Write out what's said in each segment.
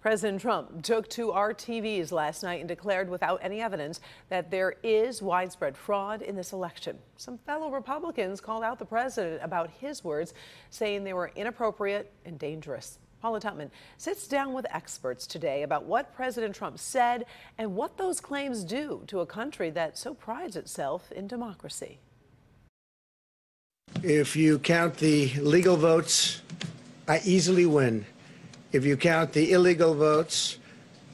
President Trump took to our TVs last night and declared without any evidence that there is widespread fraud in this election. Some fellow Republicans called out the president about his words, saying they were inappropriate and dangerous. Paula Tutman sits down with experts today about what President Trump said and what those claims do to a country that so prides itself in democracy. If you count the legal votes, I easily win. If you count the illegal votes,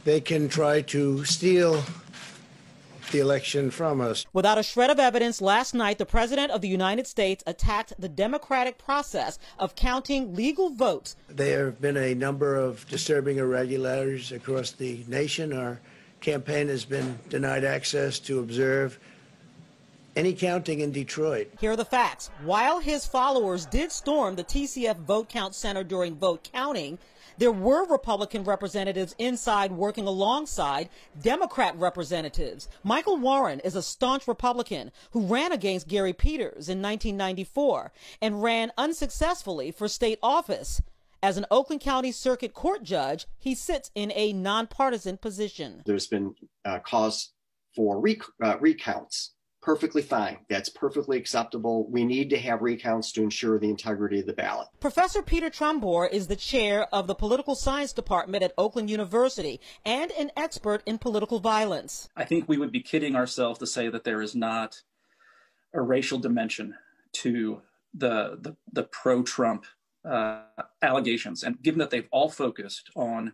they can try to steal the election from us. Without a shred of evidence, last night, the President of the United States attacked the democratic process of counting legal votes. There have been a number of disturbing irregularities across the nation. Our campaign has been denied access to observe any counting in Detroit. Here are the facts. While his followers did storm the TCF vote count center during vote counting, there were Republican representatives inside working alongside Democrat representatives. Michael Warren is a staunch Republican who ran against Gary Peters in 1994 and ran unsuccessfully for state office. As an Oakland County Circuit Court judge, he sits in a nonpartisan position. There's been cause for recounts. Perfectly fine. That's perfectly acceptable. We need to have recounts to ensure the integrity of the ballot. Professor Peter Trumbore is the chair of the political science department at Oakland University and an expert in political violence. I think we would be kidding ourselves to say that there is not a racial dimension to the pro-Trump allegations, and given that they've all focused on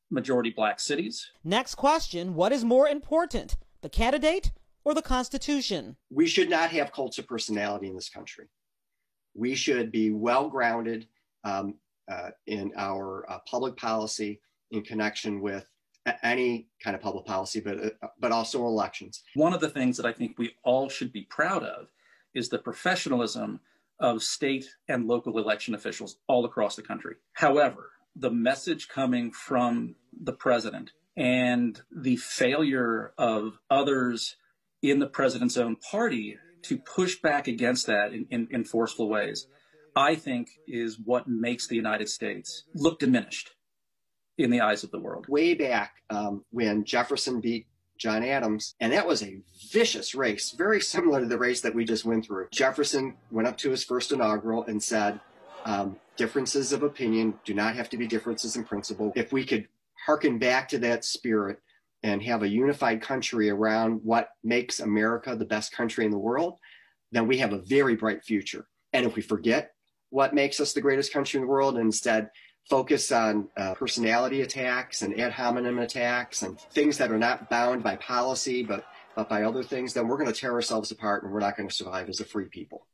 majority black cities. Next question, what is more important, the candidate or the Constitution? We should not have cults of personality in this country. We should be well-grounded in our public policy in connection with any kind of public policy, but also elections. One of the things that I think we all should be proud of is the professionalism of state and local election officials all across the country. However, the message coming from the president and the failure of others in the president's own party to push back against that in forceful ways, I think is what makes the United States look diminished in the eyes of the world. Way back when Jefferson beat John Adams, and that was a vicious race, very similar to the race that we just went through. Jefferson went up to his first inaugural and said, differences of opinion do not have to be differences in principle. If we could hearken back to that spirit and have a unified country around what makes America the best country in the world, then we have a very bright future. And if we forget what makes us the greatest country in the world and instead focus on personality attacks and ad hominem attacks and things that are not bound by policy but by other things, then we're going to tear ourselves apart and we're not going to survive as a free people.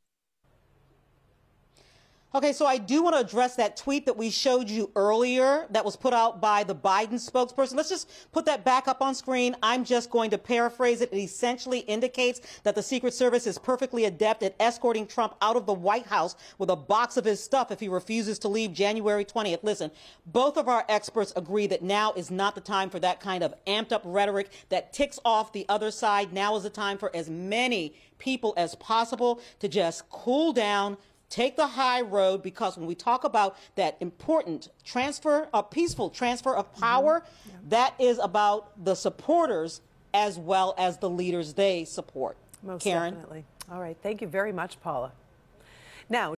Okay, so I do want to address that tweet that we showed you earlier that was put out by the Biden spokesperson. Let's just put that back up on screen. I'm just going to paraphrase it. It essentially indicates that the Secret Service is perfectly adept at escorting Trump out of the White House with a box of his stuff if he refuses to leave January 20th. Listen, both of our experts agree that now is not the time for that kind of amped up rhetoric that ticks off the other side. Now is the time for as many people as possible to just cool down, take the high road, because when we talk about that important transfer, a peaceful transfer of power, that is about the supporters as well as the leaders they support. Most Karen? definitely. All right. Thank you very much, Paula. Now,